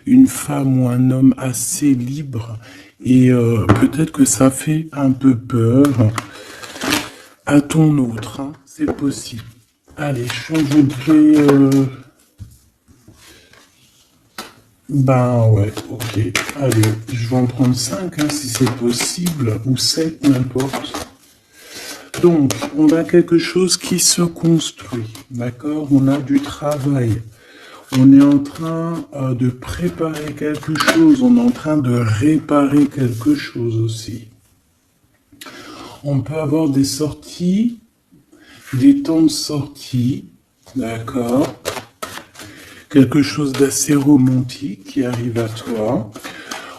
une femme ou un homme assez libre et peut-être que ça fait un peu peur à ton autre, hein, c'est possible. Allez, je voudrais... Ben ouais, ok. Allez, je vais en prendre 5 hein, si c'est possible, ou 7 n'importe. Donc, on a quelque chose qui se construit, d'accord? On a du travail. On est en train de préparer quelque chose, on est en train de réparer quelque chose aussi. On peut avoir des sorties, des temps de sortie, d'accord? Quelque chose d'assez romantique qui arrive à toi.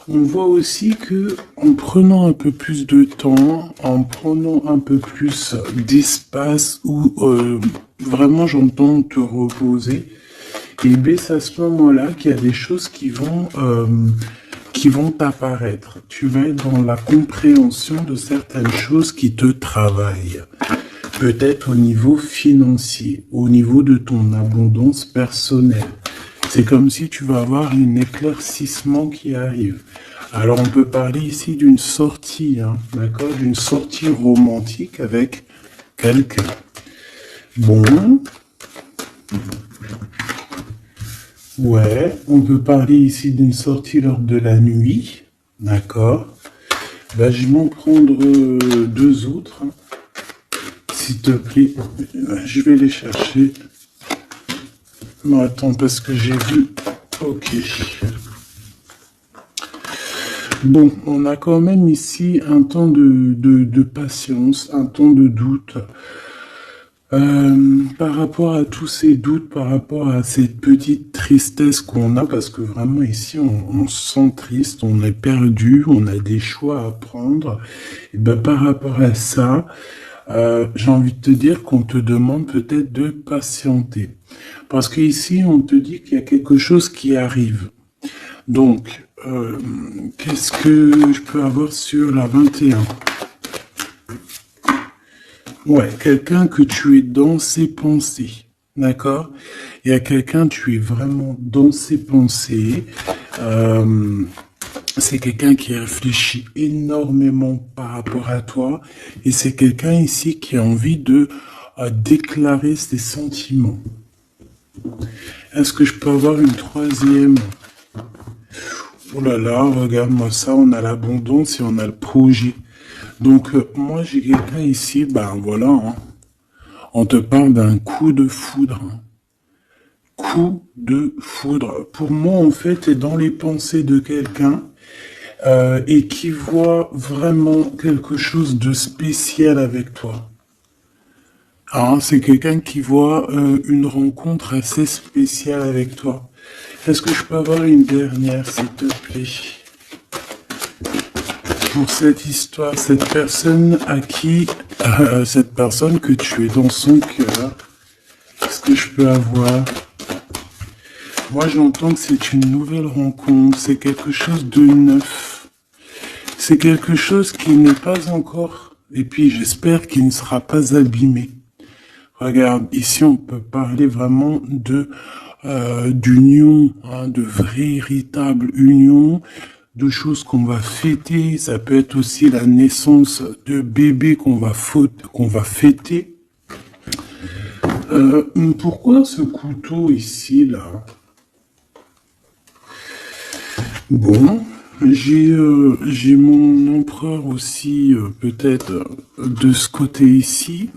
On voit aussi que en prenant un peu plus de temps, en prenant un peu plus d'espace où vraiment j'entends te reposer, et bien c'est à ce moment-là qu'il y a des choses qui vont apparaître. Tu vas être dans la compréhension de certaines choses qui te travaillent. Peut-être au niveau financier, au niveau de ton abondance personnelle. C'est comme si tu vas avoir un éclaircissement qui arrive. Alors on peut parler ici d'une sortie, hein, d'accord, d'une sortie romantique avec quelqu'un. Bon, ouais, on peut parler ici d'une sortie lors de la nuit, d'accord. Ben, je vais m'en prendre deux autres, hein. S'il te plaît, je vais les chercher. Non, attends, parce que j'ai vu... Ok. Bon, on a quand même ici un temps de patience, un temps de doute. Par rapport à tous ces doutes, par rapport à cette petite tristesse qu'on a, parce que vraiment ici on se sent triste, on est perdu, on a des choix à prendre. Et ben par rapport à ça, j'ai envie de te dire qu'on te demande peut-être de patienter, parce qu'ici on te dit qu'il y a quelque chose qui arrive. Donc, qu'est-ce que je peux avoir sur la 21? Ouais, quelqu'un que tu es dans ses pensées, d'accord? Il y a quelqu'un, tu es vraiment dans ses pensées. Euh, c'est quelqu'un qui réfléchit énormément par rapport à toi. Et c'est quelqu'un ici qui a envie de déclarer ses sentiments. Est-ce que je peux avoir une troisième? Oh là là, regarde-moi ça, on a l'abondance et on a le projet. Donc, moi, j'ai quelqu'un ici, ben voilà, hein. On te parle d'un coup de foudre, hein. Coup de foudre. Pour moi, en fait, est dans les pensées de quelqu'un et qui voit vraiment quelque chose de spécial avec toi. Ah, c'est quelqu'un qui voit une rencontre assez spéciale avec toi. Est-ce que je peux avoir une dernière, s'il te plaît? Pour cette histoire, cette personne à qui, cette personne que tu es dans son cœur, qu'est-ce que je peux avoir? Moi, j'entends que c'est une nouvelle rencontre, c'est quelque chose de neuf. C'est quelque chose qui n'est pas encore, et puis j'espère qu'il ne sera pas abîmé. Regarde, ici on peut parler vraiment de d'union, hein, de véritable union, de choses qu'on va fêter. Ça peut être aussi la naissance de bébés qu'on va fêter. Pourquoi ce couteau ici là? Bon, j'ai mon empereur aussi peut-être de ce côté ici.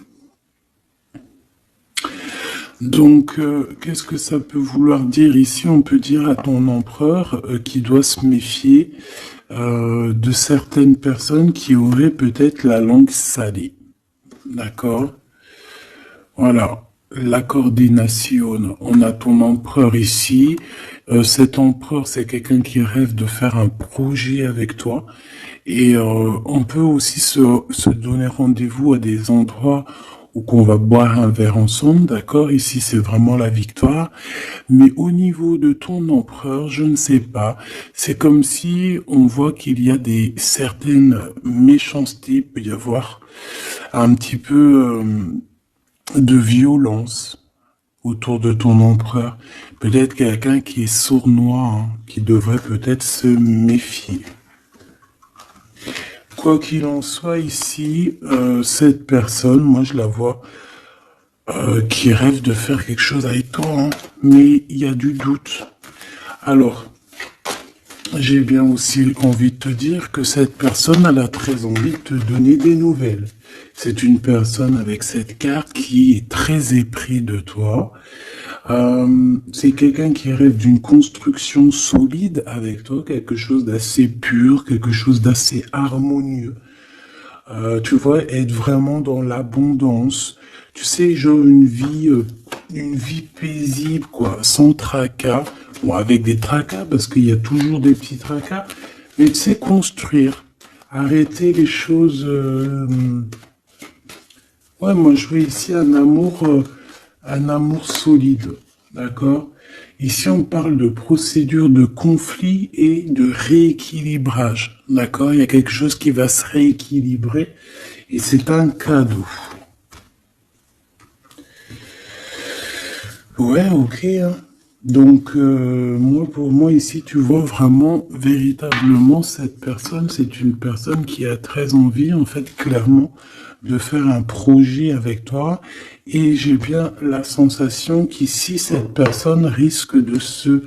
Donc, qu'est-ce que ça peut vouloir dire ici? On peut dire à ton empereur qu'il doit se méfier de certaines personnes qui auraient peut-être la langue salée. D'accord? Voilà. La coordination. On a ton empereur ici. Cet empereur, c'est quelqu'un qui rêve de faire un projet avec toi. Et on peut aussi se donner rendez-vous à des endroits où qu'on va boire un verre ensemble, d'accord? Ici, c'est vraiment la victoire. Mais au niveau de ton empereur, je ne sais pas. C'est comme si on voit qu'il y a des certaines méchancetés, il peut y avoir un petit peu de violence. autour de ton empereur. Peut-être quelqu'un qui est sournois, hein, qui devrait peut-être se méfier. Quoi qu'il en soit ici, cette personne, moi je la vois qui rêve de faire quelque chose avec toi, hein, mais il y a du doute. Alors, j'ai bien aussi envie de te dire que cette personne, elle a très envie de te donner des nouvelles. C'est une personne avec cette carte qui est très épris de toi. C'est quelqu'un qui rêve d'une construction solide avec toi, quelque chose d'assez pur, quelque chose d'assez harmonieux. Tu vois, être vraiment dans l'abondance. Tu sais, genre une vie paisible, quoi, sans tracas. Bon, avec des tracas, parce qu'il y a toujours des petits tracas. Mais tu sais, construire. Arrêter les choses... Ouais, moi, je vois ici un amour solide. D'accord? Ici, on parle de procédure de conflit et de rééquilibrage. D'accord? Il y a quelque chose qui va se rééquilibrer et c'est un cadeau. Ouais, ok. Hein. Donc, moi, pour moi, ici, tu vois vraiment, véritablement, cette personne, c'est une personne qui a très envie, en fait, clairement, de faire un projet avec toi. Et j'ai bien la sensation qu'ici, cette personne risque de se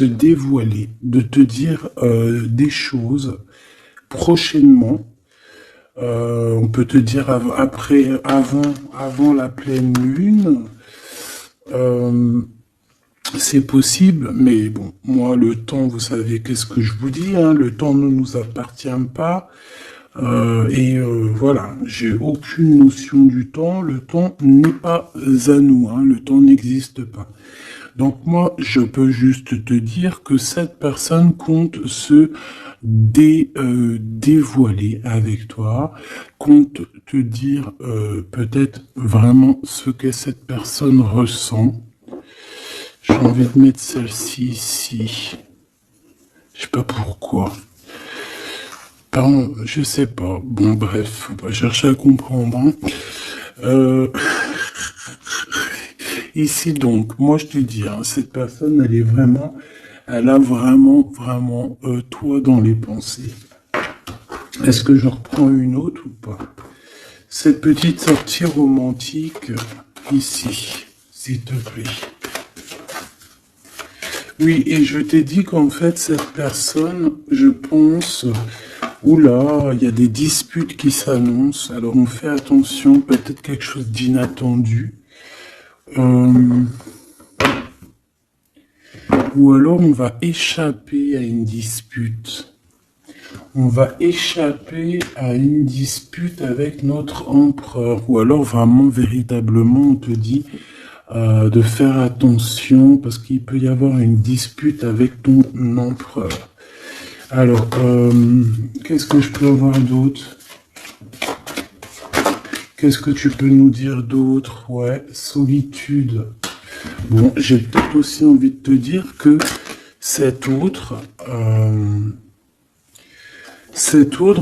dévoiler, de te dire des choses prochainement. On peut te dire avant la pleine lune. C'est possible, mais bon, moi, le temps, vous savez, qu'est-ce que je vous dis, hein, le temps ne nous appartient pas. Voilà, j'ai aucune notion du temps. Le temps n'est pas à nous, hein, le temps n'existe pas. Donc moi, je peux juste te dire que cette personne compte se dévoiler avec toi, compte te dire peut-être vraiment ce que cette personne ressent. J'ai envie de mettre celle-ci ici. Je sais pas pourquoi. Pardon, je sais pas. Bon, bref, faut pas chercher à comprendre. Hein. Ici donc, moi je te dis, hein, cette personne, elle a vraiment toi dans les pensées. Est-ce que je reprends une autre ou pas? Cette petite sortie romantique ici, s'il te plaît. Oui, et je t'ai dit qu'en fait, cette personne, je pense, oula, il y a des disputes qui s'annoncent, alors on fait attention, peut-être quelque chose d'inattendu. Ou alors on va échapper à une dispute. On va échapper à une dispute avec notre empereur. Ou alors vraiment, véritablement, on te dit de faire attention parce qu'il peut y avoir une dispute avec ton empereur. Alors, qu'est-ce que je peux avoir d'autre? Qu'est-ce que tu peux nous dire d'autre? Ouais, solitude. Bon, j'ai peut-être aussi envie de te dire que cet autre,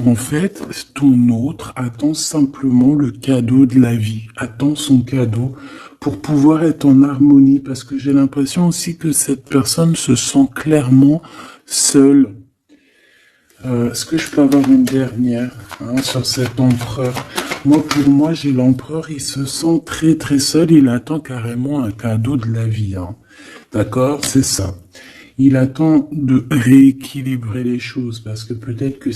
en fait, ton autre attend simplement le cadeau de la vie, attend son cadeau pour pouvoir être en harmonie, parce que j'ai l'impression aussi que cette personne se sent clairement seule. Est-ce que je peux avoir une dernière sur cet empereur? Pour moi, j'ai l'empereur, il se sent très très seul, il attend carrément un cadeau de la vie. Hein. D'accord? C'est ça. Il attend de rééquilibrer les choses, parce que peut-être que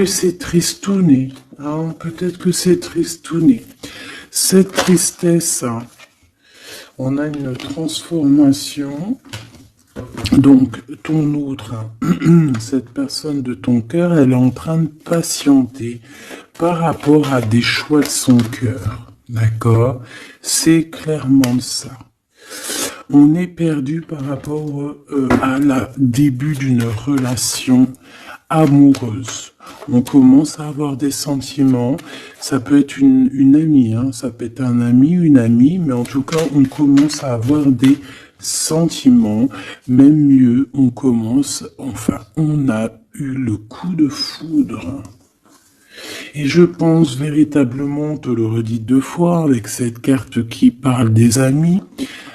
c'est tristouné. Hein, peut-être que c'est tristouné. Cette tristesse, hein, on a une transformation. Donc, ton autre, cette personne de ton cœur, elle est en train de patienter par rapport à des choix de son cœur. D'accord? C'est clairement ça. On est perdu par rapport à la début d'une relation amoureuse. On commence à avoir des sentiments. Ça peut être une amie, hein, ça peut être un ami, une amie, mais en tout cas, on commence à avoir des sentiments. Même mieux, on a eu le coup de foudre. Et je pense véritablement, te le redis 2 fois, avec cette carte qui parle des amis,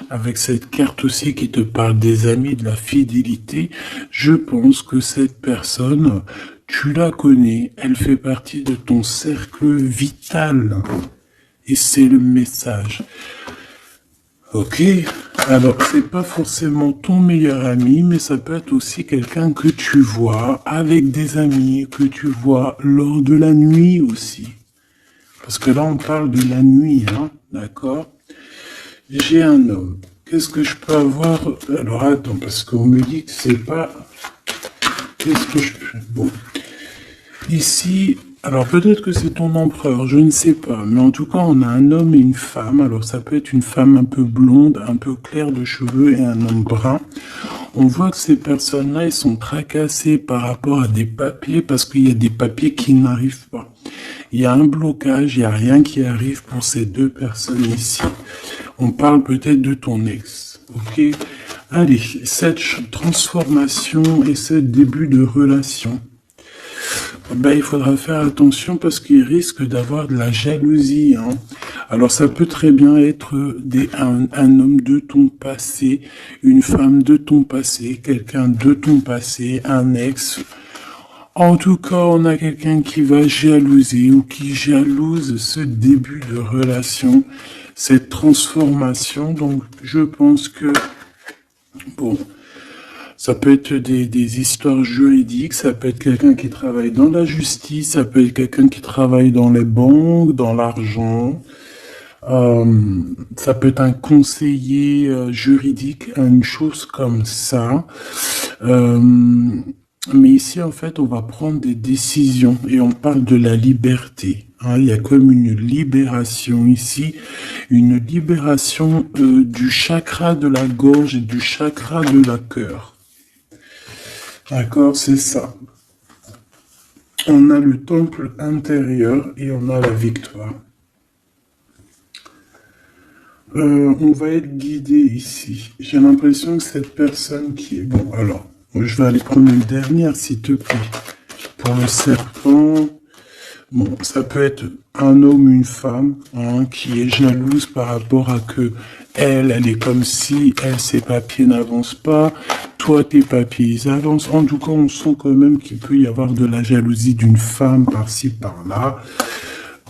avec cette carte aussi qui te parle des amis, de la fidélité, je pense que cette personne, tu la connais, elle fait partie de ton cercle vital. Et c'est le message. Ok, alors c'est pas forcément ton meilleur ami, mais ça peut être aussi quelqu'un que tu vois avec des amis, que tu vois lors de la nuit aussi. Parce que là on parle de la nuit, hein, d'accord? J'ai un homme. Qu'est-ce que je peux avoir? Alors attends, parce qu'on me dit que c'est pas... Qu'est-ce que je peux... Bon. Ici, alors peut-être que c'est ton empereur, je ne sais pas. Mais en tout cas, on a un homme et une femme. Alors ça peut être une femme un peu blonde, un peu claire de cheveux et un homme brun. On voit que ces personnes-là, ils sont tracassés par rapport à des papiers parce qu'il y a des papiers qui n'arrivent pas. Il y a un blocage, il n'y a rien qui arrive pour ces 2 personnes ici. On parle peut-être de ton ex, ok? Allez, cette transformation et ce début de relation, ben, il faudra faire attention parce qu'il risque d'avoir de la jalousie, hein. Alors ça peut très bien être un homme de ton passé, une femme de ton passé, quelqu'un de ton passé, un ex. En tout cas, on a quelqu'un qui va jalouser ou qui jalouse ce début de relation, cette transformation. Donc, je pense que, bon, ça peut être des histoires juridiques, ça peut être quelqu'un qui travaille dans la justice, ça peut être quelqu'un qui travaille dans les banques, dans l'argent. Ça peut être un conseiller juridique, une chose comme ça. Mais ici, en fait, on va prendre des décisions et on parle de la liberté. Hein, il y a comme une libération ici, une libération du chakra de la gorge et du chakra de la cœur. D'accord, c'est ça. On a le temple intérieur et on a la victoire. On va être guidé ici. J'ai l'impression que cette personne qui est... Bon, alors, je vais aller prendre une dernière, s'il te plaît. Pour le serpent, bon, ça peut être un homme ou une femme hein, qui est jalouse par rapport à que elle est comme si, ses papiers n'avancent pas, toi, tes papiers, ils avancent. En tout cas, on sent quand même qu'il peut y avoir de la jalousie d'une femme par-ci, par-là.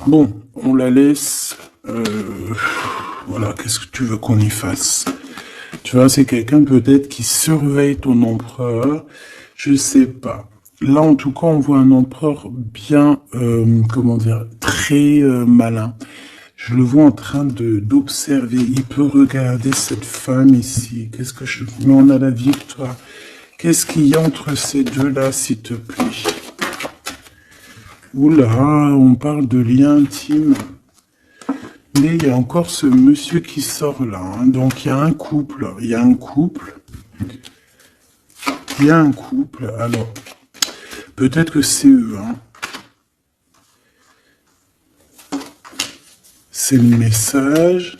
Bon, on la laisse... Voilà, qu'est-ce que tu veux qu'on y fasse? Tu vois, c'est quelqu'un peut-être qui surveille ton empereur. Je sais pas. Là, en tout cas, on voit un empereur bien, comment dire, très malin. Je le vois en train d'observer. Il peut regarder cette femme ici. Qu'est-ce que je... Mais on a la victoire. Qu'est-ce qu'il y a entre ces deux-là, s'il te plaît? Oula, on parle de lien intime. Mais il y a encore ce monsieur qui sort là. Hein. Donc il y a un couple. Il y a un couple. Il y a un couple. Alors, peut-être que c'est eux. Hein. C'est le message.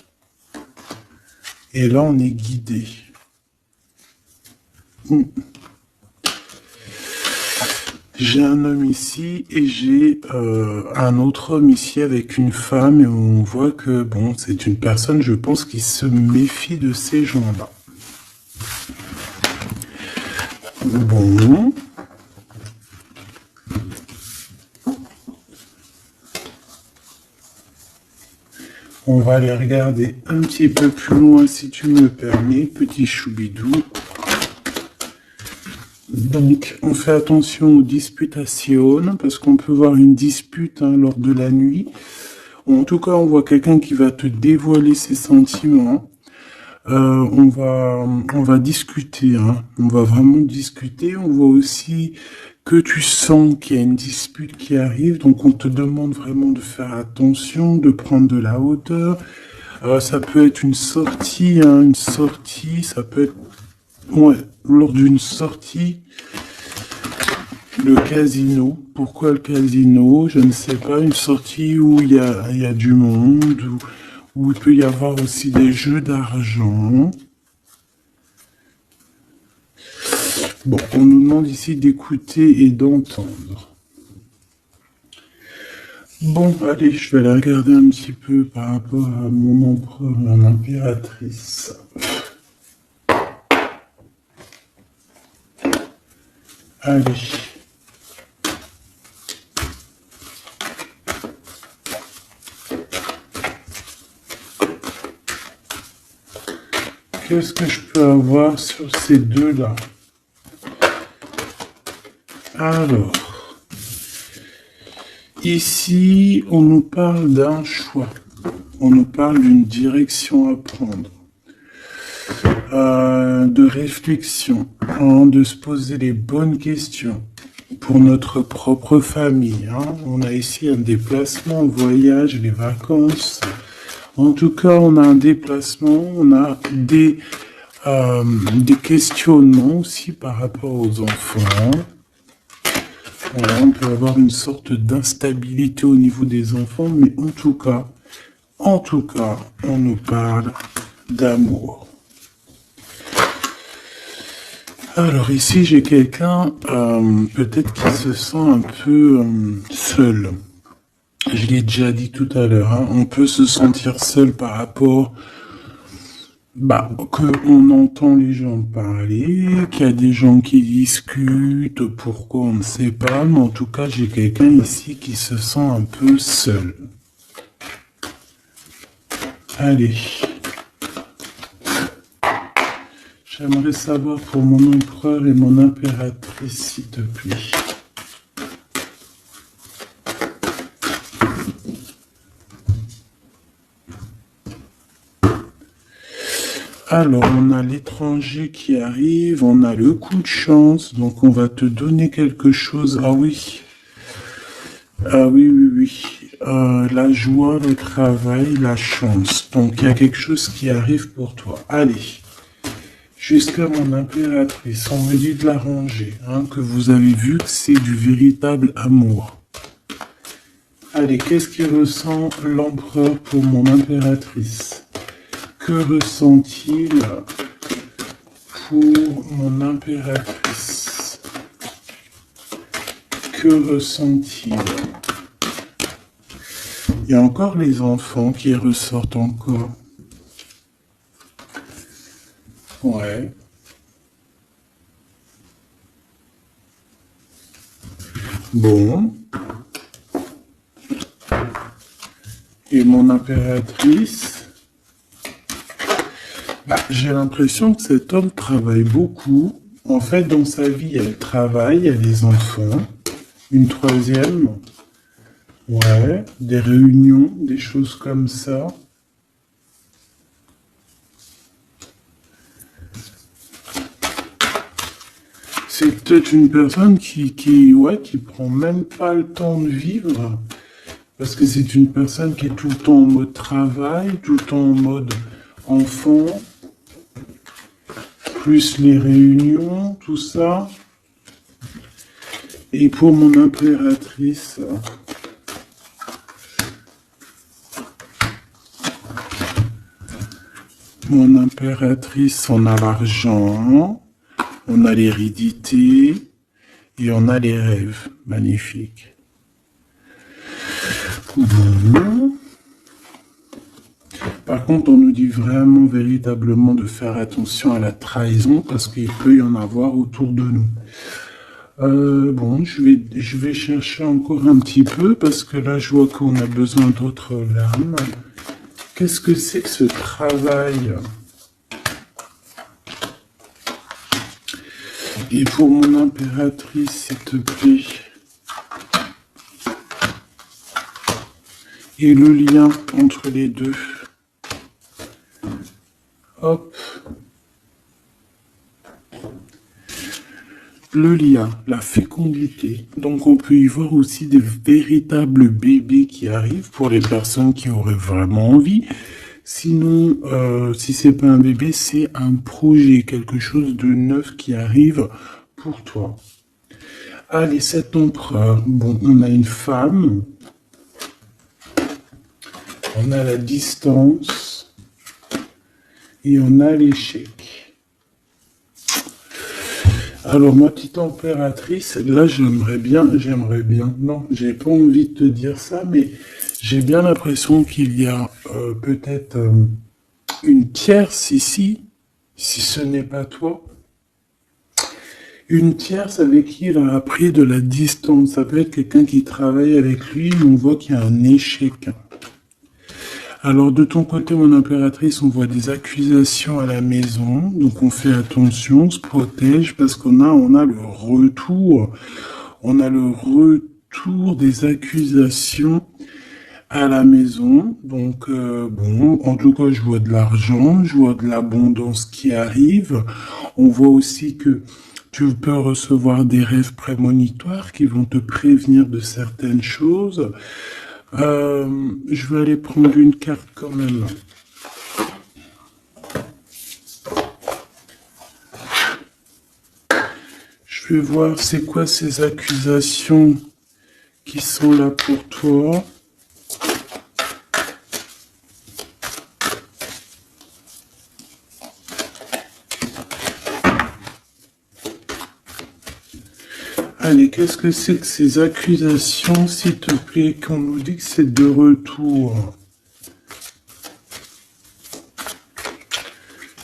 Et là, on est guidé. J'ai un homme ici et j'ai un autre homme ici avec une femme et on voit que, bon, c'est une personne, je pense, qui se méfie de ces gens-là. Bon. On va aller regarder un petit peu plus loin, si tu me permets, petit choubidou. Donc, on fait attention aux disputations, parce qu'on peut voir une dispute hein, lors de la nuit. En tout cas, on voit quelqu'un qui va te dévoiler ses sentiments. On va discuter, hein. On va vraiment discuter. On voit aussi que tu sens qu'il y a une dispute qui arrive, donc on te demande vraiment de faire attention, de prendre de la hauteur. Ça peut être une sortie, hein, ça peut être... Ouais, lors d'une sortie, le casino. Pourquoi le casino? Je ne sais pas. Une sortie où il y a du monde, où il peut y avoir aussi des jeux d'argent. Bon, on nous demande ici d'écouter et d'entendre. Bon, allez, je vais la regarder un petit peu par rapport à mon empereur, mon impératrice. Allez. Qu'est-ce que je peux avoir sur ces deux-là? Alors, ici, on nous parle d'un choix. On nous parle d'une direction à prendre. De réflexion, hein, de se poser les bonnes questions pour notre propre famille. Hein. On a ici un déplacement, un voyage, les vacances. En tout cas, on a un déplacement, on a des questionnements aussi par rapport aux enfants. Voilà, on peut avoir une sorte d'instabilité au niveau des enfants, mais en tout cas, on nous parle d'amour. Alors ici, j'ai quelqu'un peut-être qui se sent un peu seul. Je l'ai déjà dit tout à l'heure, hein, on peut se sentir seul par rapport qu'on entend les gens parler, qu'il y a des gens qui discutent, pourquoi on ne sait pas, mais en tout cas, j'ai quelqu'un ici qui se sent un peu seul. Allez. J'aimerais savoir pour mon empereur et mon impératrice, s'il te plaît. Alors, on a l'étranger qui arrive, on a le coup de chance, donc on va te donner quelque chose. Ah oui. Ah oui. La joie, le travail, la chance. Donc, il y a quelque chose qui arrive pour toi. Allez. Jusqu'à mon impératrice, on me dit de la ranger, hein, que vous avez vu que c'est du véritable amour. Allez, qu'est-ce qui ressent l'empereur pour mon impératrice? Que ressent-il pour mon impératrice? Que ressent-il? Il y a encore les enfants qui ressortent encore. Ouais. Bon. Et mon impératrice, j'ai l'impression que cet homme travaille beaucoup. En fait, dans sa vie, elle travaille, elle a des enfants. Une troisième. Ouais. Des réunions, des choses comme ça. C'est peut-être une personne qui prend même pas le temps de vivre. Parce que c'est une personne qui est tout le temps en mode travail, tout le temps en mode enfant, plus les réunions, tout ça. Et pour mon impératrice, on a l'argent, on a l'hérédité et on a les rêves. Magnifique. Par contre, on nous dit vraiment, véritablement de faire attention à la trahison parce qu'il peut y en avoir autour de nous. Bon, je vais chercher encore un petit peu parce que là, je vois qu'on a besoin d'autres lames. Qu'est-ce que c'est que ce travail? Et pour mon impératrice, s'il te plaît. Et le lien entre les deux. Hop. Le lien, la fécondité. Donc on peut y voir aussi des véritables bébés qui arrivent pour les personnes qui auraient vraiment envie. Sinon, si c'est pas un bébé, c'est un projet, quelque chose de neuf qui arrive pour toi. Allez, cet empereur. Bon, on a une femme. On a la distance. Et on a l'échec. Alors, ma petite impératrice, là, j'aimerais bien. Non, j'ai pas envie de te dire ça, mais j'ai bien l'impression qu'il y a peut-être une tierce ici, si ce n'est pas toi. Une tierce avec qui il a appris de la distance. Ça peut être quelqu'un qui travaille avec lui, mais on voit qu'il y a un échec. Alors, de ton côté, mon impératrice, on voit des accusations à la maison. Donc, on fait attention, on se protège parce on a le retour. On a le retour des accusations à la maison. Donc, bon, en tout cas, je vois de l'argent, je vois de l'abondance qui arrive. On voit aussi que tu peux recevoir des rêves prémonitoires qui vont te prévenir de certaines choses. Je vais aller prendre une carte quand même. Je vais voir c'est quoi ces accusations qui sont là pour toi. Allez, qu'est-ce que c'est que ces accusations, s'il te plaît, qu'on nous dit que c'est de retour?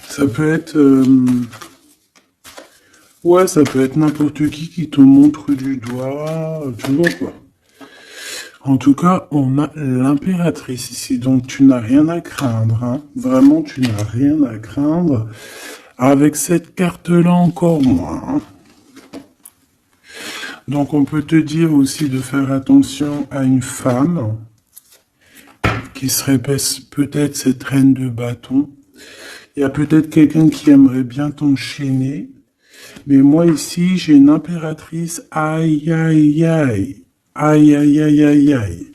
Ça peut être... ouais, ça peut être n'importe qui te montre du doigt, tu vois quoi. En tout cas, on a l'impératrice ici, donc tu n'as rien à craindre, hein. Vraiment, tu n'as rien à craindre. Avec cette carte-là, encore moins, hein. Donc, on peut te dire aussi de faire attention à une femme qui serait peut-être cette reine de bâton. Il y a peut-être quelqu'un qui aimerait bien t'enchaîner. Mais moi, ici, j'ai une impératrice. Aïe, aïe, aïe. Aïe, aïe, aïe, aïe, aïe.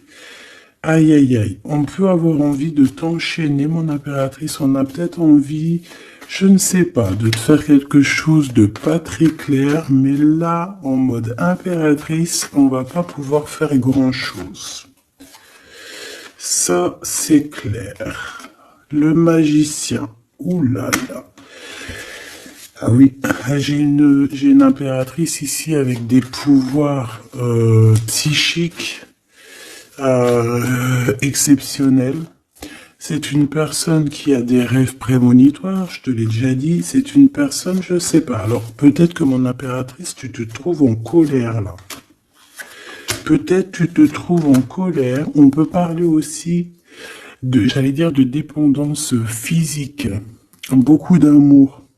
Aïe, aïe, aïe. On peut avoir envie de t'enchaîner, mon impératrice. On a peut-être envie... Je ne sais pas, de te faire quelque chose de pas très clair, mais là, en mode impératrice, on va pas pouvoir faire grand-chose. Ça, c'est clair. Le magicien. Ouh là là. Ah oui, j'ai une impératrice ici avec des pouvoirs psychiques exceptionnels. C'est une personne qui a des rêves prémonitoires, je te l'ai déjà dit. C'est une personne, je sais pas. Alors, peut-être que mon impératrice, tu te trouves en colère, là. Peut-être tu te trouves en colère. On peut parler aussi j'allais dire, de dépendance physique. Beaucoup d'amour.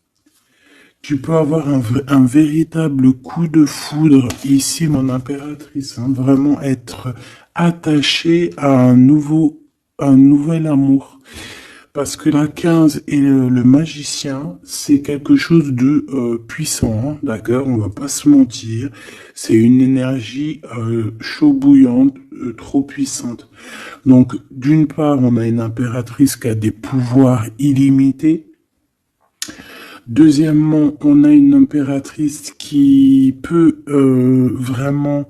Tu peux avoir un véritable coup de foudre ici, mon impératrice. Hein, vraiment être attaché à un nouvel amour. Parce que la 15 et le magicien, c'est quelque chose de puissant, hein, d'accord? On va pas se mentir. C'est une énergie chaud bouillante, trop puissante. Donc, d'une part, on a une impératrice qui a des pouvoirs illimités. Deuxièmement, on a une impératrice qui peut vraiment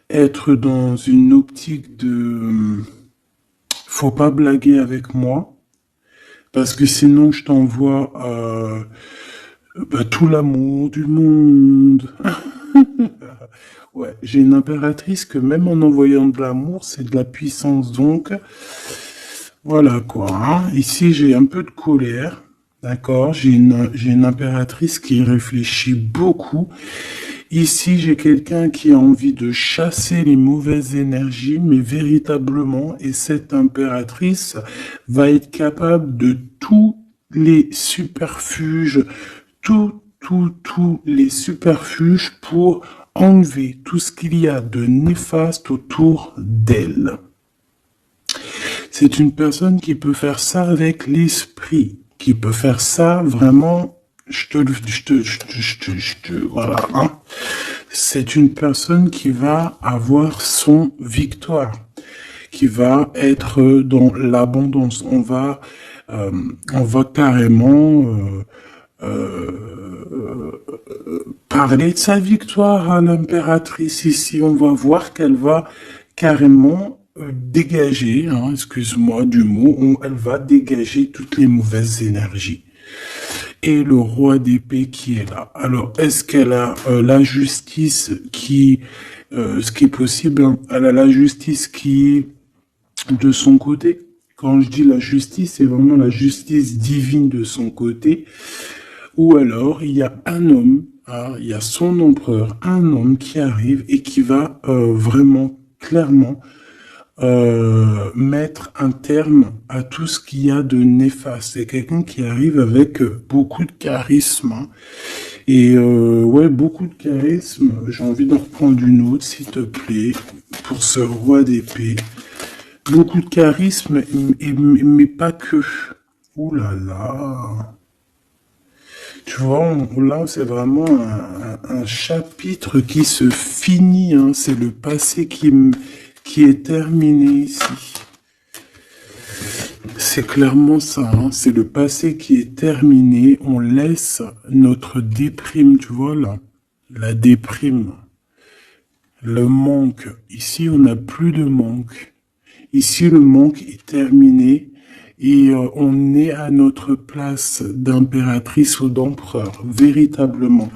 être dans une optique de faut pas blaguer avec moi, parce que sinon je t'envoie tout l'amour du monde. Ouais, j'ai une impératrice que même en envoyant de l'amour, c'est de la puissance. Donc, voilà quoi. Hein. Ici, j'ai un peu de colère. D'accord, j'ai une impératrice qui réfléchit beaucoup. Ici, j'ai quelqu'un qui a envie de chasser les mauvaises énergies, mais véritablement, et cette impératrice va être capable de tous les superfuges, tous les superfuges pour enlever tout ce qu'il y a de néfaste autour d'elle. C'est une personne qui peut faire ça avec l'esprit, qui peut faire ça vraiment, voilà, hein. C'est une personne qui va avoir son victoire, qui va être dans l'abondance. On va carrément parler de sa victoire à l'impératrice ici. On va voir qu'elle va carrément dégager, hein, excuse-moi du mot, elle va dégager toutes les mauvaises énergies. et le roi d'épée qui est là. Alors, est-ce qu'elle a la justice qui, ce qui est possible, hein, elle a la justice qui est de son côté. Quand je dis la justice, c'est vraiment la justice divine de son côté. Ou alors, il y a un homme, hein, il y a son empereur, un homme qui arrive et qui va vraiment, clairement, mettre un terme à tout ce qu'il y a de néfaste. C'est quelqu'un qui arrive avec beaucoup de charisme. Hein. Et ouais, beaucoup de charisme. J'ai envie d'en reprendre une autre, s'il te plaît, pour ce roi d'épée. Beaucoup de charisme, mais pas que. Ouh là là. Tu vois, là, c'est vraiment un chapitre qui se finit. Hein. C'est le passé qui est terminé ici. C'est clairement ça. Hein. C'est le passé qui est terminé. On laisse notre déprime, tu vois, là. La déprime. Le manque. Ici, on n'a plus de manque. Ici, le manque est terminé et on est à notre place d'impératrice ou d'empereur, véritablement.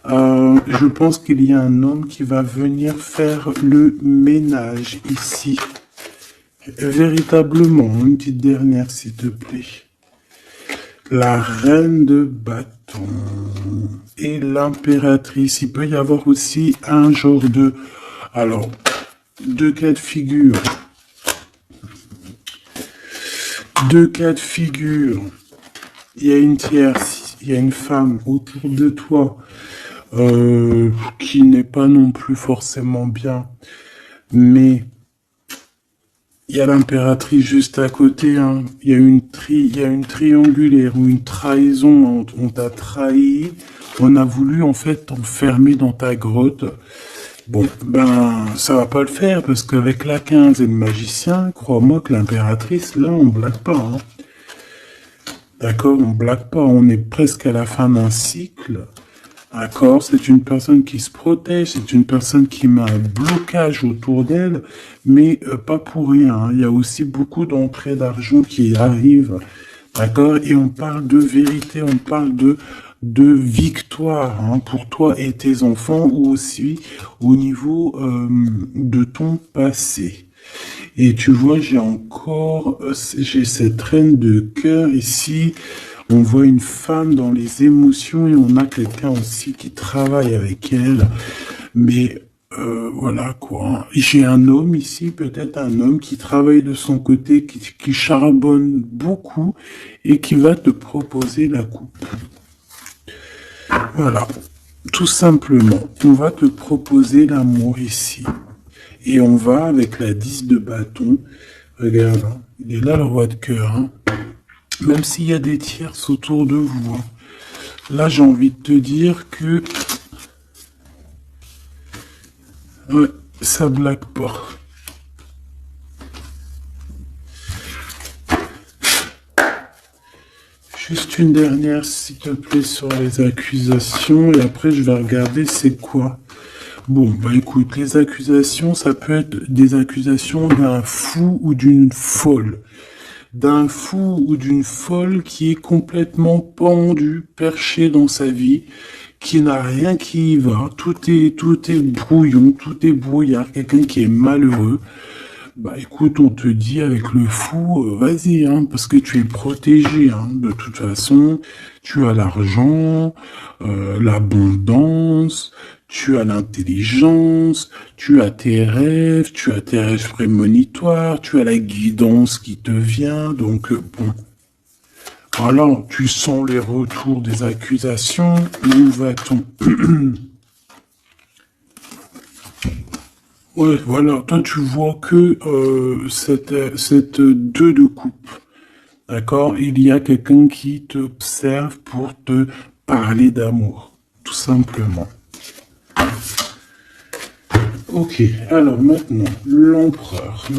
Je pense qu'il y a un homme qui va venir faire le ménage ici. Véritablement, une petite dernière, s'il te plaît. La reine de bâton et l'impératrice. Il peut y avoir aussi un genre de... Alors, deux cas de figure. Deux cas de figure. Il y a une tierce, il y a une femme autour de toi qui n'est pas non plus forcément bien, mais il y a l'impératrice juste à côté. Hein. Il y a une triangulaire ou une trahison. On t'a trahi. On a voulu en fait t'enfermer dans ta grotte. Bon, ben, ça va pas le faire, parce qu'avec la 15 et le magicien, crois-moi que l'impératrice, là, on blague pas, hein. D'accord, on blague pas, on est presque à la fin d'un cycle. D'accord, c'est une personne qui se protège, c'est une personne qui met un blocage autour d'elle, mais pas pour rien, hein. Il y a aussi beaucoup d'entrées d'argent qui arrivent. D'accord, et on parle de vérité, on parle de victoire, hein, pour toi et tes enfants, ou aussi au niveau de ton passé. Et tu vois, j'ai cette reine de cœur ici. On voit une femme dans les émotions et on a quelqu'un aussi qui travaille avec elle. Mais voilà quoi. J'ai un homme ici, peut-être un homme qui travaille de son côté, qui charbonne beaucoup et qui va te proposer la coupe. Voilà, tout simplement, on va te proposer l'amour ici. Et on va avec la 10 de bâton. Regarde, hein, il est là le roi de cœur. Hein. Même s'il y a des tierces autour de vous. Hein. Là, j'ai envie de te dire que... Ouais, ça blague pas. Juste une dernière, s'il te plaît, sur les accusations, et après je vais regarder c'est quoi. Bon, bah écoute, les accusations, ça peut être des accusations d'un fou ou d'une folle. D'un fou ou d'une folle qui est complètement pendu, perché dans sa vie, qui n'a rien qui y va, tout est brouillon, tout est brouillard, quelqu'un qui est malheureux. Bah écoute, on te dit avec le fou, vas-y, hein, parce que tu es protégé, hein, de toute façon, tu as l'argent, l'abondance, tu as l'intelligence, tu as tes rêves prémonitoires, tu as la guidance qui te vient, donc bon. Voilà, tu sens les retours des accusations, où va-t-on? Ouais, voilà, toi tu vois que cette 2 de coupe, d'accord? Il y a quelqu'un qui t'observe pour te parler d'amour, tout simplement. Ok, alors maintenant, l'empereur.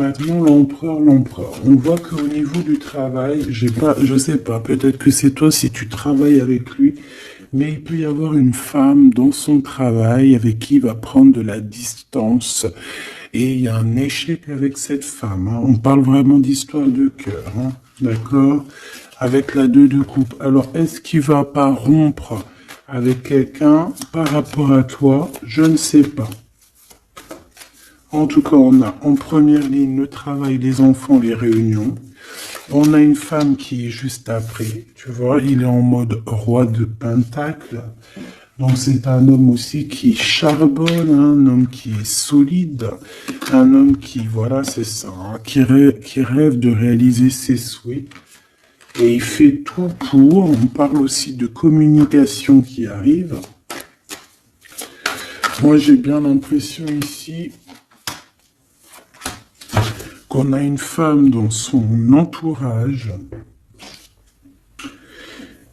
On voit qu'au niveau du travail, je sais pas, peut-être que c'est toi si tu travailles avec lui, mais il peut y avoir une femme dans son travail avec qui il va prendre de la distance. et il y a un échec avec cette femme. Hein. On parle vraiment d'histoire de cœur, hein. D'accord? Avec la 2 de coupe. Alors, est-ce qu'il va pas rompre avec quelqu'un par rapport à toi? Je ne sais pas. En tout cas, on a en première ligne le travail, les enfants, les réunions. On a une femme qui est juste après, tu vois, il est en mode roi de pentacle. Donc c'est un homme aussi qui charbonne, un homme qui est solide, un homme qui, voilà, c'est ça, hein, qui rêve de réaliser ses souhaits. Et il fait tout pour. On parle aussi de communication qui arrive. Moi, j'ai bien l'impression ici qu'on a une femme dans son entourage,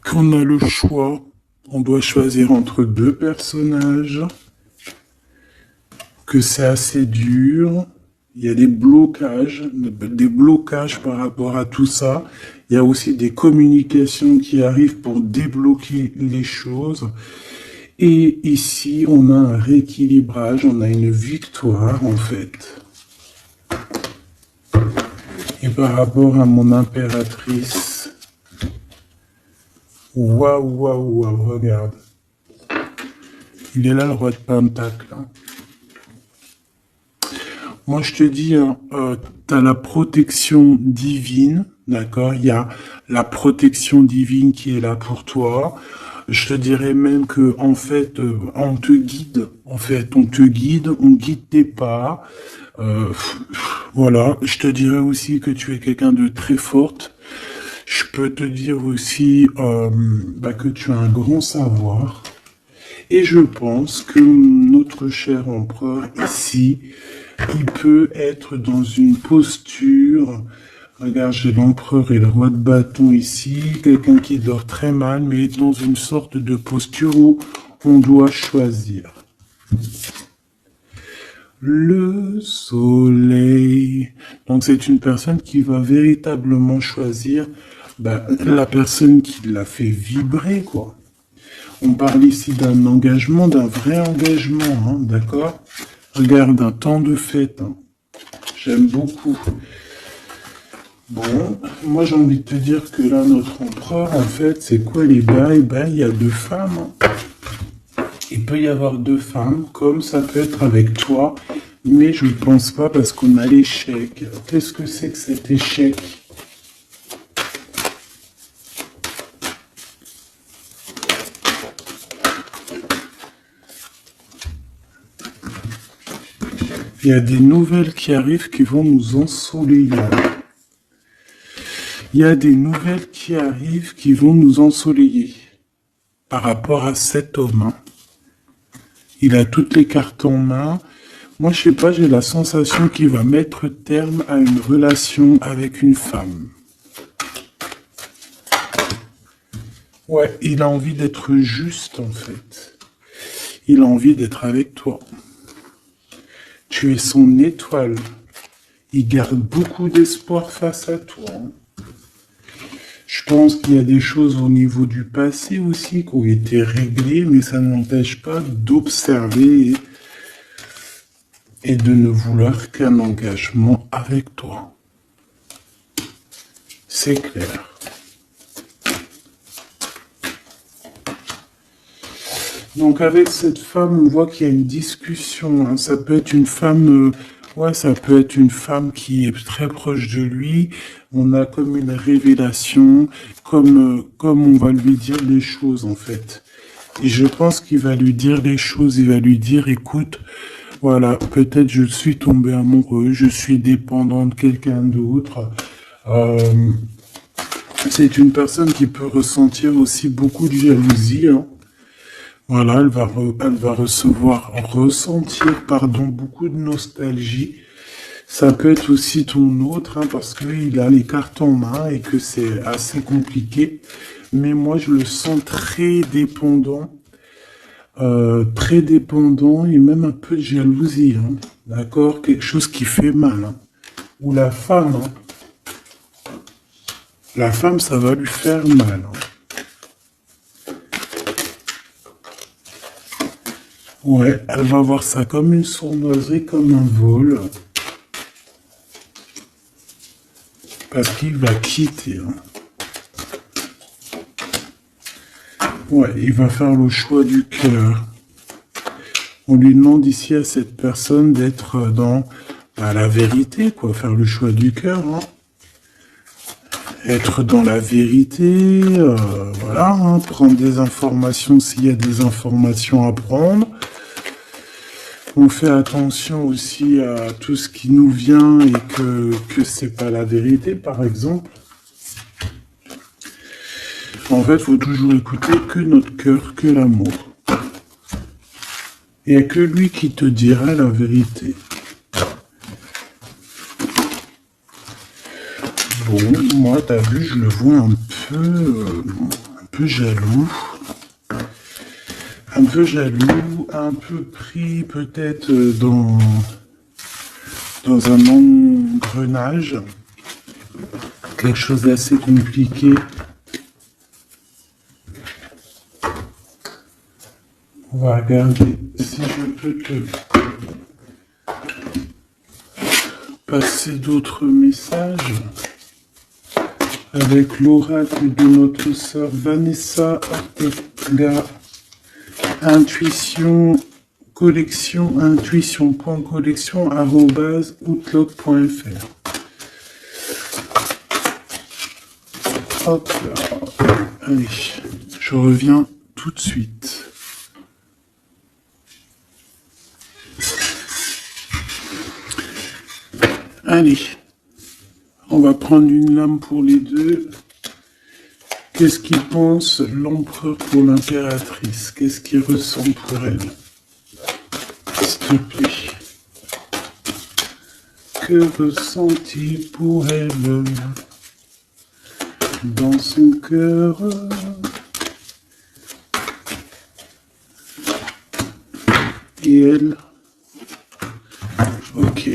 qu'on a le choix, on doit choisir entre 2 personnages, que c'est assez dur, il y a des blocages par rapport à tout ça, il y a aussi des communications qui arrivent pour débloquer les choses, et ici on a un rééquilibrage, on a une victoire en fait. Et par rapport à mon impératrice, waouh, waouh, waouh, regarde. Il est là le roi de pentacle. Hein. Moi je te dis, tu as la protection divine, d'accord? Il y a la protection divine qui est là pour toi. Je te dirais même que en fait, on te guide. En fait, on te guide, on guide tes pas. Voilà, je te dirais aussi que tu es quelqu'un de très forte. Je peux te dire aussi que tu as un grand savoir. Et je pense que notre cher empereur ici, il peut être dans une posture. Regarde, j'ai l'empereur et le roi de bâton ici. Quelqu'un qui dort très mal, mais dans une sorte de posture où on doit choisir. Le soleil. Donc c'est une personne qui va véritablement choisir la personne qui l'a fait vibrer, quoi. On parle ici d'un engagement, d'un vrai engagement, hein, d'accord? Regarde, un temps de fête. Hein. J'aime beaucoup. Bon, moi j'ai envie de te dire que là, notre empereur, en fait, c'est quoi les gars? Eh ben, il y a 2 femmes. Hein. Il peut y avoir 2 femmes, comme ça peut être avec toi, mais je ne pense pas parce qu'on a l'échec. Qu'est-ce que c'est que cet échec? Il y a des nouvelles qui arrivent qui vont nous ensoleiller. Il y a des nouvelles qui arrivent qui vont nous ensoleiller par rapport à cet homme. Hein. Il a toutes les cartes en main. Moi, je sais pas, j'ai la sensation qu'il va mettre terme à une relation avec une femme. Ouais, il a envie d'être juste, en fait. Il a envie d'être avec toi. Tu es son étoile. Il garde beaucoup d'espoir face à toi. Je pense qu'il y a des choses au niveau du passé aussi qui ont été réglées, mais ça n'empêche pas d'observer et de ne vouloir qu'un engagement avec toi. C'est clair. Donc avec cette femme, on voit qu'il y a une discussion. Hein. Ça peut être une femme, ça peut être une femme qui est très proche de lui. On a comme une révélation, comme on va lui dire les choses en fait. Et je pense qu'il va lui dire les choses. Il va lui dire, écoute, voilà, peut-être je suis tombé amoureux, je suis dépendant de quelqu'un d'autre. C'est une personne qui peut ressentir aussi beaucoup de jalousie. Hein. Voilà, elle va ressentir, beaucoup de nostalgie. Ça peut être aussi ton autre, hein, parce qu'il a les cartes en main et que c'est assez compliqué. Mais moi, je le sens très dépendant et même un peu de jalousie. Hein, d'accord? Quelque chose qui fait mal. Hein. Ou la femme, ça va lui faire mal. Hein. Ouais, elle va voir ça comme une sournoiserie, comme un vol. Parce qu'il va quitter. Hein. Ouais, il va faire le choix du cœur. On lui demande ici à cette personne d'être dans la vérité, quoi. Faire le choix du cœur. Hein. Être dans la vérité, voilà. Hein, prendre des informations s'il y a des informations à prendre. On fait attention aussi à tout ce qui nous vient et que c'est pas la vérité, par exemple. En fait, il faut toujours écouter que notre cœur, que l'amour. Il n'y a que lui qui te dira la vérité. Bon, moi, t'as vu, je le vois un peu jaloux. Un peu jaloux, un peu pris peut-être dans un engrenage, quelque chose d'assez compliqué. On va regarder si je peux te passer d'autres messages avec l'oracle de notre sœur Vanessa Ortega. Intuition collection, intuition.collection@outlook.fr. Hop là. Allez, je reviens tout de suite. Allez, on va prendre une lame pour les deux. Qu'est-ce qu'il pense l'empereur pour l'impératrice? Qu'est-ce qu'il ressent pour elle? S'il te plaît. Que ressent-il pour elle dans son cœur? Et elle? Ok.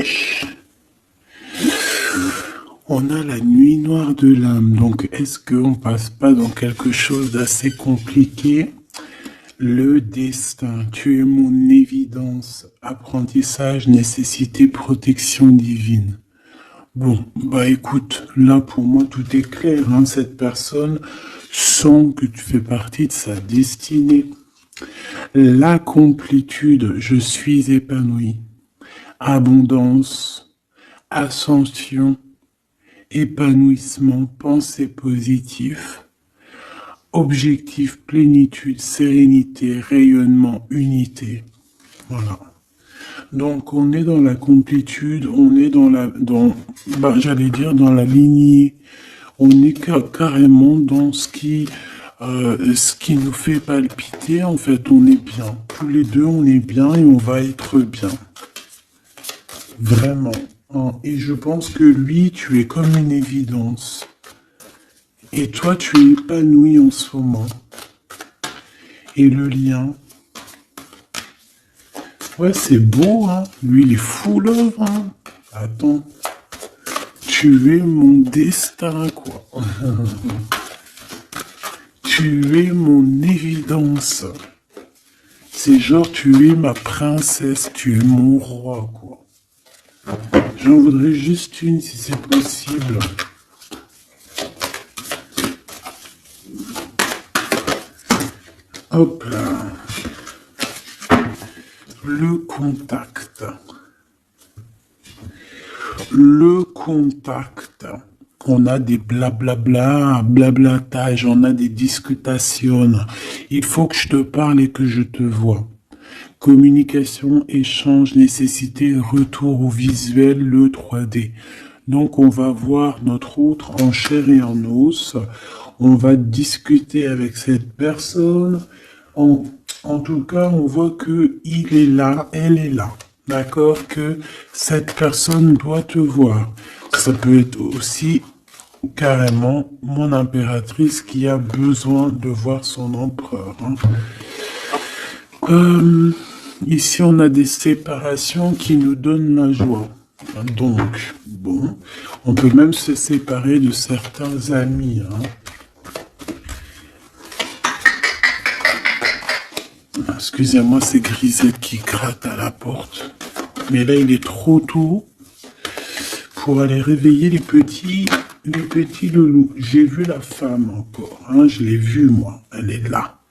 On a la nuit noire de l'âme, donc est-ce qu'on passe pas dans quelque chose d'assez compliqué? Le destin, tu es mon évidence, apprentissage, nécessité, protection divine. Bon, bah écoute, là pour moi tout est clair, hein, cette personne sent que tu fais partie de sa destinée. La complétude, je suis épanoui. Abondance, ascension, épanouissement, pensée positive, objectif, plénitude, sérénité, rayonnement, unité. Voilà. Donc on est dans la complétude, on est dans j'allais dire dans la lignée. On est carrément dans ce qui nous fait palpiter. En fait, on est bien. Tous les deux, on est bien et on va être bien. Vraiment. Et je pense que lui, tu es comme une évidence. Et toi, tu es épanoui en ce moment. Et le lien. Ouais, c'est beau, hein. Lui, il est fou love, hein. Attends. Tu es mon destin, quoi. Tu es mon évidence. C'est genre, tu es ma princesse, tu es mon roi, quoi. J'en voudrais juste une si c'est possible. Hop là. Le contact. Le contact. On a des blablabla, blablatage, on a des discutations. Il faut que je te parle et que je te vois. Communication, échange, nécessité, retour au visuel, le 3D. Donc on va voir notre autre en chair et en os. On va discuter avec cette personne. En tout cas, on voit que il est là, elle est là. D'accord? Que cette personne doit te voir. Ça peut être aussi carrément mon impératrice qui a besoin de voir son empereur. Hein. Ici, on a des séparations qui nous donnent la joie. Donc, bon, on peut même se séparer de certains amis. Hein. excusez-moi, c'est Grisette qui gratte à la porte. Mais là, il est trop tôt pour aller réveiller les petits loulous. J'ai vu la femme encore, hein, je l'ai vue, moi. Elle est là.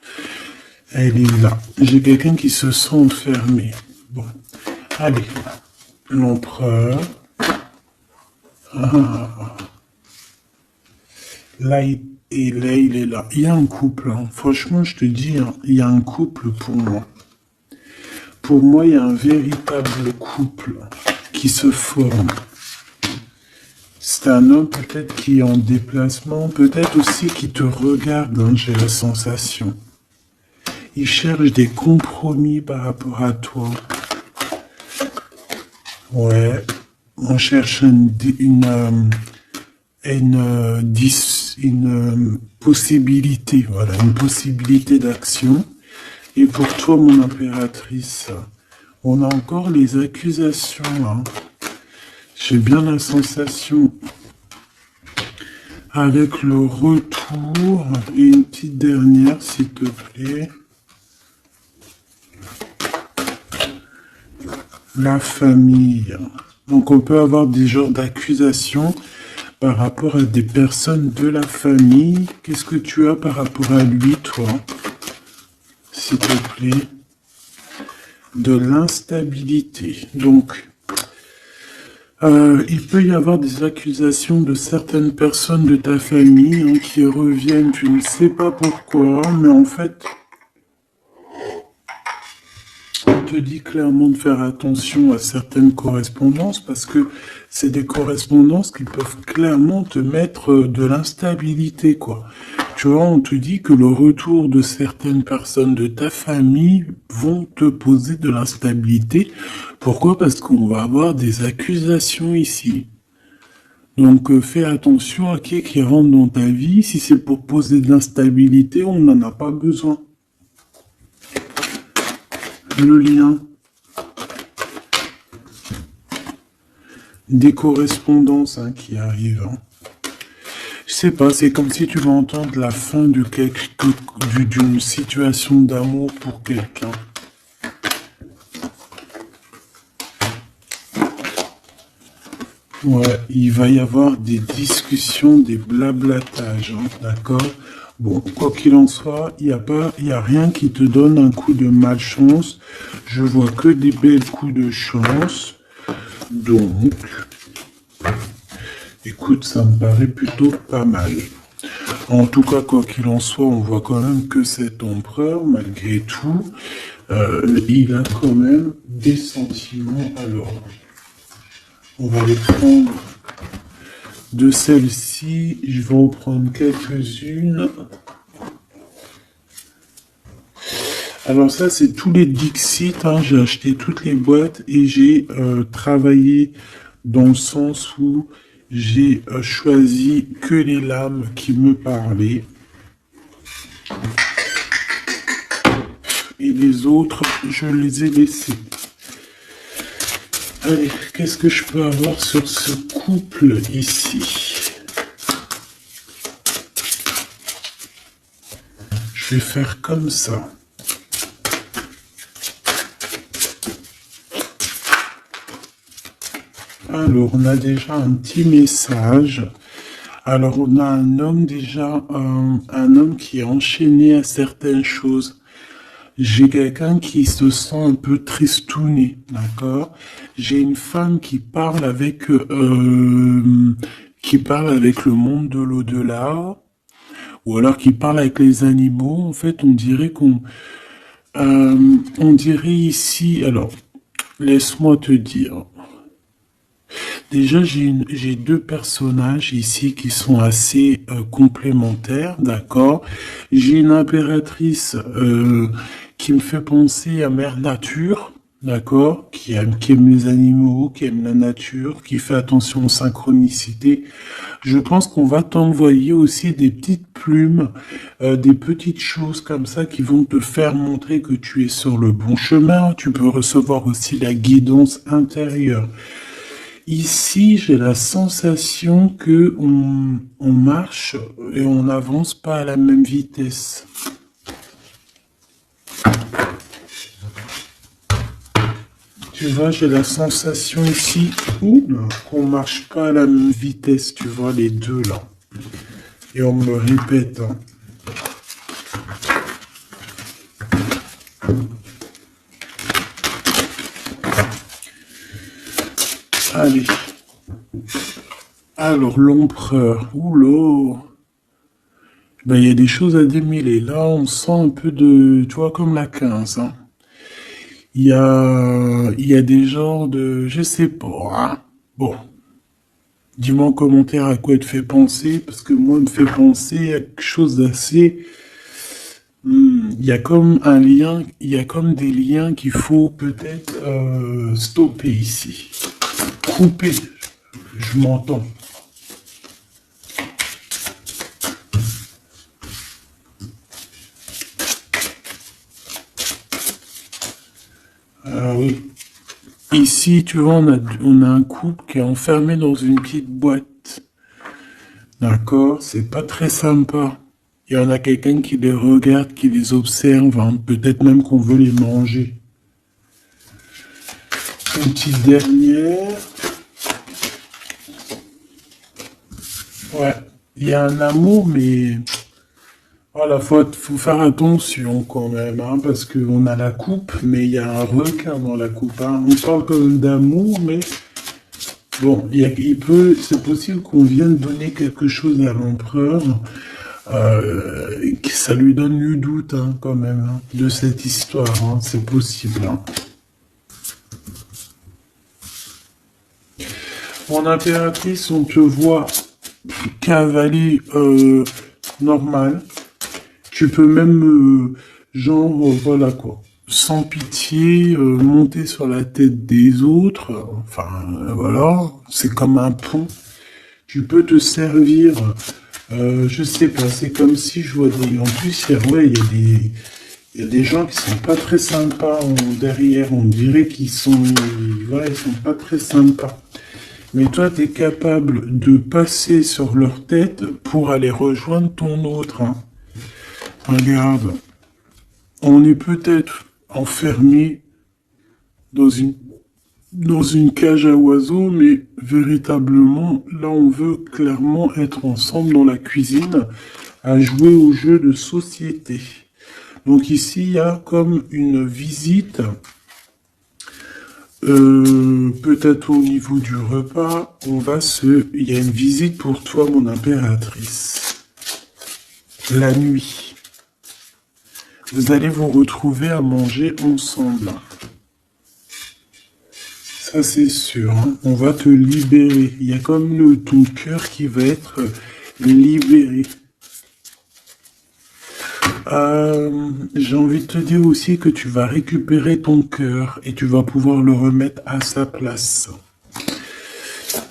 Elle est là. J'ai quelqu'un qui se sent enfermé. Bon, allez. L'empereur. Là, il est là. Il y a un couple. Hein. Franchement, je te dis, hein, il y a un couple pour moi. Pour moi, il y a un véritable couple qui se forme. C'est un homme peut-être qui est en déplacement, peut-être aussi qui te regarde, hein, j'ai la sensation. Il cherche des compromis par rapport à toi. Ouais, on cherche une possibilité, voilà, une possibilité d'action. Et pour toi, mon impératrice, on a encore les accusations, hein. J'ai bien la sensation, avec le retour, et une petite dernière, s'il te plaît. La famille. Donc on peut avoir des genres d'accusations par rapport à des personnes de la famille. Qu'est-ce que tu as par rapport à lui, toi? S'il te plaît. De l'instabilité. Donc, il peut y avoir des accusations de certaines personnes de ta famille, hein, qui reviennent, tu ne sais pas pourquoi, mais en fait, on te dit clairement de faire attention à certaines correspondances parce que c'est des correspondances qui peuvent clairement te mettre de l'instabilité, quoi. Tu vois, on te dit que le retour de certaines personnes de ta famille vont te poser de l'instabilité. Pourquoi? Parce qu'on va avoir des accusations ici. Donc fais attention à qui rentre dans ta vie. Si c'est pour poser de l'instabilité, on n'en a pas besoin. Le lien. Des correspondances, hein, qui arrivent. Hein. Je sais pas, c'est comme si tu vas entendre la fin d'une situation d'amour pour quelqu'un. Ouais, il va y avoir des discussions, des blablatages, hein, d'accord? Bon, quoi qu'il en soit, il y a rien qui te donne un coup de malchance. Je vois que des belles coups de chance. Donc, écoute, ça me paraît plutôt pas mal. En tout cas, quoi qu'il en soit, on voit quand même que cet empereur, malgré tout, il a quand même des sentiments. Alors, on va les prendre de celles-ci. Je vais en prendre quelques-unes. Alors ça, c'est tous les Dixit. Hein. J'ai acheté toutes les boîtes et j'ai travaillé dans le sens où j'ai choisi que les lames qui me parlaient. Et les autres, je les ai laissés. Allez, qu'est-ce que je peux avoir sur ce couple ici? Je vais faire comme ça. Alors, on a déjà un petit message. Alors, on a un homme déjà, un homme qui est enchaîné à certaines choses. J'ai quelqu'un qui se sent un peu tristouné, d'accord? J'ai une femme qui parle avec le monde de l'au-delà, ou alors qui parle avec les animaux. En fait, on dirait on dirait ici. Alors, laisse-moi te dire. Déjà, j'ai deux personnages ici qui sont assez complémentaires, d'accord? J'ai une impératrice qui me fait penser à Mère Nature, d'accord? Qui aime les animaux, qui aime la nature, qui fait attention aux synchronicités. Je pense qu'on va t'envoyer aussi des petites plumes, des petites choses comme ça qui vont te faire montrer que tu es sur le bon chemin. Tu peux recevoir aussi la guidance intérieure. Ici, j'ai la sensation que on marche et on n'avance pas à la même vitesse. Tu vois, j'ai la sensation ici qu'on marche pas à la même vitesse, tu vois, les deux là. Et on me le répète. Hein. Allez. Alors, l'empereur. Oula. Ben, il y a des choses à démêler. Là, on sent un peu de... Tu vois, comme la 15. Hein. Il y a des genres de... Je sais pas. Hein. Bon. Dis-moi en commentaire à quoi il te fait penser. Parce que moi, il me fait penser à quelque chose d'assez... Il y a comme un lien... Il y a comme des liens qu'il faut peut-être stopper ici. Couper. Je m'entends. Ah oui. Ici, tu vois, on a un couple qui est enfermé dans une petite boîte. D'accord? C'est pas très sympa. Il y en a quelqu'un qui les regarde, qui les observe. Hein. Peut-être même qu'on veut les manger. Une petite dernière. Ouais. Il y a un amour, mais... Voilà, faut faire attention quand même, hein, parce qu'on a la coupe, mais il y a un requin dans la coupe. Hein. On parle quand même d'amour, mais bon, c'est possible qu'on vienne donner quelque chose à l'empereur, que ça lui donne du doute hein, quand même hein, de cette histoire. Hein, c'est possible. Hein. Mon impératrice, on te voit cavalier normal. Tu peux même, voilà quoi, sans pitié, monter sur la tête des autres. Voilà, c'est comme un pont. Tu peux te servir, je sais pas, c'est comme si je vois des... En plus, il y a des gens qui sont pas très sympas derrière. On dirait qu'ils sont... Voilà, ils sont pas très sympas. Mais toi, tu es capable de passer sur leur tête pour aller rejoindre ton autre. Hein. Regarde, on est peut-être enfermé dans une cage à oiseaux, mais véritablement, là, on veut clairement être ensemble dans la cuisine à jouer au jeu de société. Donc ici, il y a comme une visite, peut-être au niveau du repas, il y a une visite pour toi, mon impératrice. La nuit. Vous allez vous retrouver à manger ensemble. Ça, c'est sûr. Hein. On va te libérer. Il y a comme ton cœur qui va être libéré. J'ai envie de te dire aussi que tu vas récupérer ton cœur et tu vas pouvoir le remettre à sa place.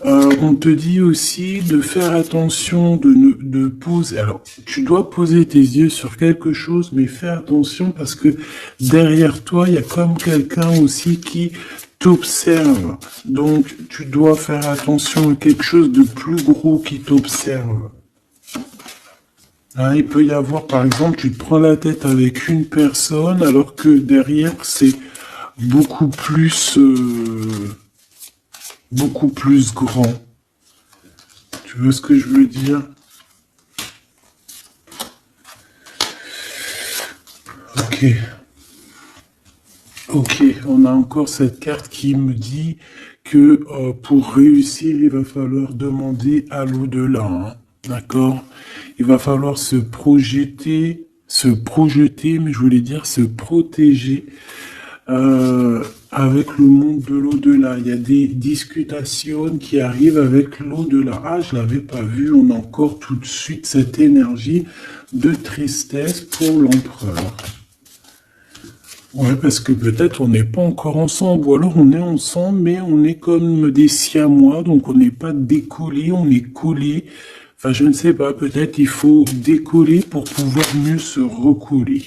On te dit aussi de faire attention, de poser. Alors, tu dois poser tes yeux sur quelque chose, mais fais attention parce que derrière toi, il y a comme quelqu'un aussi qui t'observe. Donc, tu dois faire attention à quelque chose de plus gros qui t'observe. Hein, il peut y avoir, par exemple, tu te prends la tête avec une personne, alors que derrière, c'est beaucoup plus grand. Tu vois ce que je veux dire? Ok, on a encore cette carte qui me dit que pour réussir, il va falloir demander à l'au-delà. Hein, d'accord? Il va falloir se projeter, mais je voulais dire se protéger avec le monde de l'au-delà. Il y a des discutations qui arrivent avec l'au-delà. Ah, je l'avais pas vu. On a encore tout de suite cette énergie de tristesse pour l'empereur. Ouais, parce que peut-être on n'est pas encore ensemble, ou alors on est ensemble, mais on est comme des siamois, donc on n'est pas décollé, on est collé. Enfin, je ne sais pas, peut-être il faut décoller pour pouvoir mieux se recoller.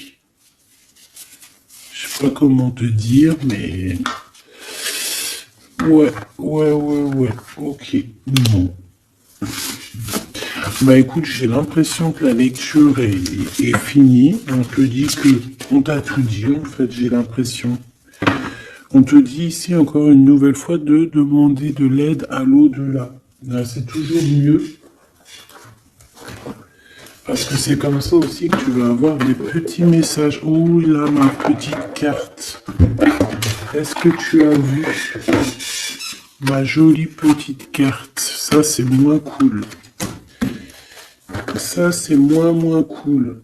Je sais pas comment te dire, mais... Ouais, ok, bon. Bah écoute, j'ai l'impression que la lecture est finie. On te dit que on t'a tout dit, en fait, j'ai l'impression. On te dit ici encore une nouvelle fois de demander de l'aide à l'au-delà. Là, c'est toujours mieux. Parce que c'est comme ça aussi que tu vas avoir des petits messages. Oh là, ma petite carte. Est-ce que tu as vu ma jolie petite carte? Ça, c'est moins cool. Ça, c'est moins cool.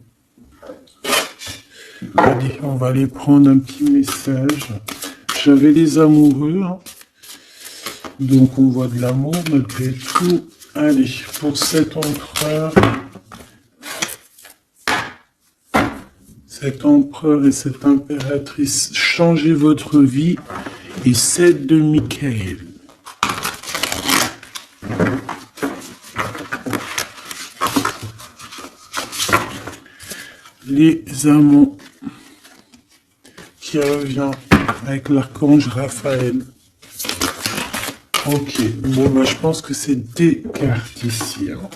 Allez, on va aller prendre un petit message. J'avais les amoureux. Hein. Donc, on voit de l'amour malgré tout. Allez, pour cet empereur. Cet empereur et cette impératrice, changez votre vie. Et 7 de Michael. Les amants qui revient avec l'archange Raphaël. Ok, bon bah je pense que c'est des cartes ici. Hein.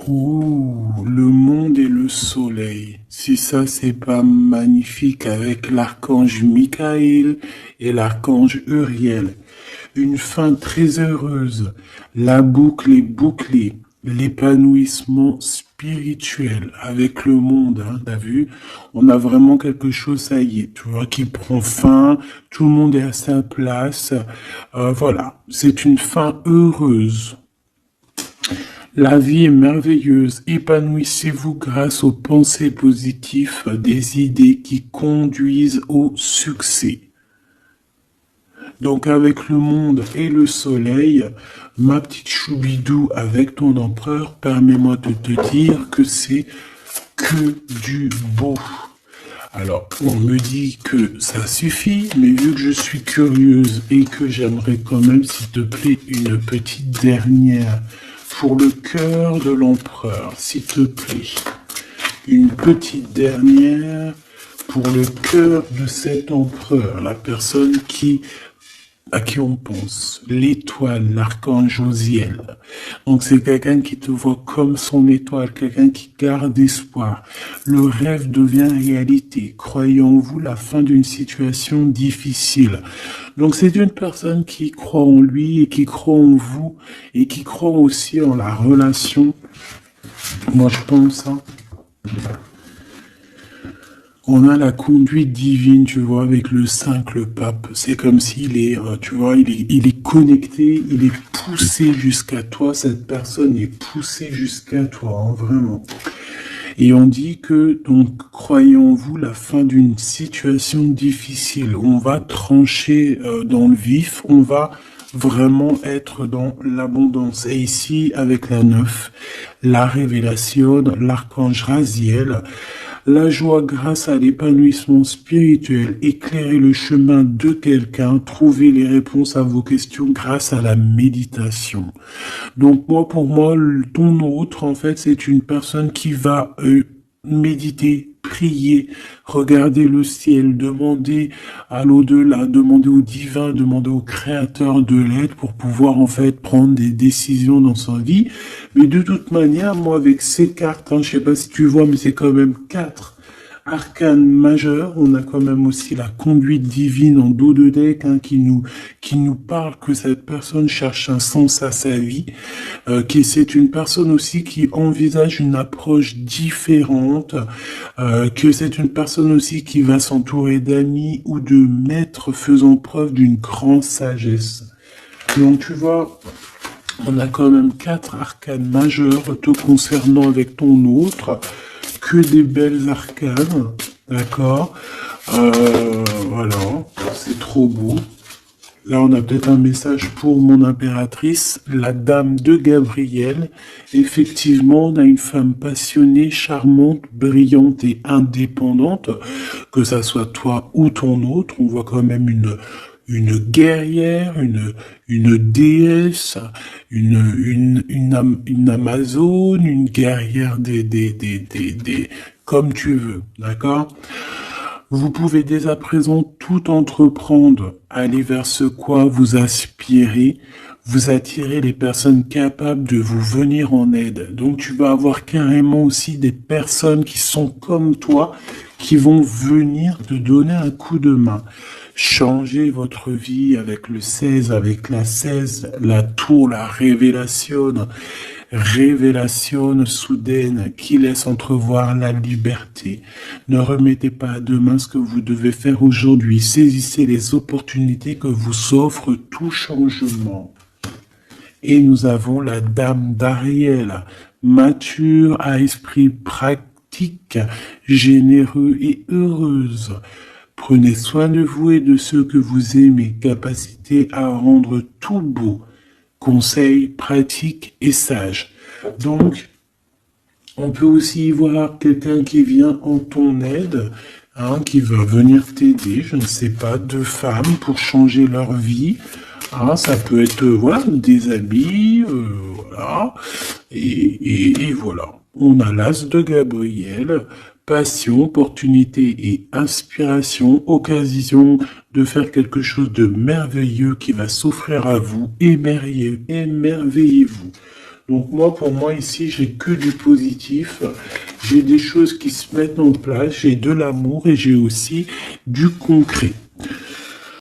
Ouh, le monde et le soleil. Si ça c'est pas magnifique avec l'archange Michael et l'archange Uriel. Une fin très heureuse. La boucle est bouclée. L'épanouissement spirituel avec le monde, hein, t'as vu? On a vraiment quelque chose, ça y est, tu vois, qui prend fin, tout le monde est à sa place, voilà, c'est une fin heureuse. La vie est merveilleuse, épanouissez-vous grâce aux pensées positives, des idées qui conduisent au succès. Donc avec le monde et le soleil, ma petite choubidou avec ton empereur, permets-moi de te dire que c'est que du beau. Alors, on me dit que ça suffit, mais vu que je suis curieuse et que j'aimerais quand même, s'il te plaît, une petite dernière pour le cœur de l'empereur, s'il te plaît. Une petite dernière pour le cœur de cet empereur, la personne à qui on pense, l'étoile, l'archange Josiel. Donc c'est quelqu'un qui te voit comme son étoile, quelqu'un qui garde espoir. Le rêve devient réalité. Croyez en vous la fin d'une situation difficile. Donc c'est une personne qui croit en lui et qui croit en vous et qui croit aussi en la relation. Moi je pense, hein. On a la conduite divine, tu vois, avec le 5, le pape. C'est comme s'il est, tu vois, il est connecté, il est poussé jusqu'à toi. Cette personne est poussée jusqu'à toi, hein, vraiment. Et on dit que, donc, croyez en vous la fin d'une situation difficile. On va trancher dans le vif, on va vraiment être dans l'abondance. Et ici, avec la 9, la révélation, l'archange Raziel, la joie grâce à l'épanouissement spirituel, éclairer le chemin de quelqu'un, trouver les réponses à vos questions grâce à la méditation. Donc moi, pour moi, ton autre, en fait, c'est une personne qui va méditer, prier, regarder le ciel, demander à l'au-delà, demander au divin, demander au créateur de l'aide pour pouvoir en fait prendre des décisions dans sa vie. Mais de toute manière, moi avec ces cartes, hein, je sais pas si tu vois, mais c'est quand même 4 arcanes majeures. On a quand même aussi la conduite divine en dos de deck, hein, qui nous parle que cette personne cherche un sens à sa vie, que c'est une personne aussi qui envisage une approche différente, que c'est une personne aussi qui va s'entourer d'amis ou de maîtres faisant preuve d'une grande sagesse. Donc tu vois, on a quand même 4 arcanes majeures te concernant avec ton autre. Que des belles arcanes, d'accord, voilà, c'est trop beau. Là, on a peut-être un message pour mon impératrice, la dame de Gabriel. Effectivement, on a une femme passionnée, charmante, brillante et indépendante, que ça soit toi ou ton autre. On voit quand même une guerrière, une déesse, une amazone, une guerrière comme tu veux, d'accord? Vous pouvez dès à présent tout entreprendre, aller vers ce quoi vous aspirez, vous attirez les personnes capables de vous venir en aide. Donc tu vas avoir carrément aussi des personnes qui sont comme toi, qui vont venir te donner un coup de main. Changez votre vie avec le 16, avec la 16, la tour, la révélation. Révélation soudaine qui laisse entrevoir la liberté. Ne remettez pas à demain ce que vous devez faire aujourd'hui. Saisissez les opportunités que vous offre tout changement. Et nous avons la dame d'Ariel, mature à esprit pratique, généreux et heureuse. Prenez soin de vous et de ceux que vous aimez, capacité à rendre tout beau. Conseils pratiques et sages. Donc, on peut aussi y voir quelqu'un qui vient en ton aide, hein, qui va venir t'aider, je ne sais pas, deux femmes pour changer leur vie. Hein, ça peut être, voilà, des habits, voilà. Et voilà. On a l'as de Gabriel, passion, opportunité et inspiration, occasion de faire quelque chose de merveilleux qui va s'offrir à vous, émerveillez-vous. Donc moi, pour moi, ici, j'ai que du positif, j'ai des choses qui se mettent en place, j'ai de l'amour et j'ai aussi du concret.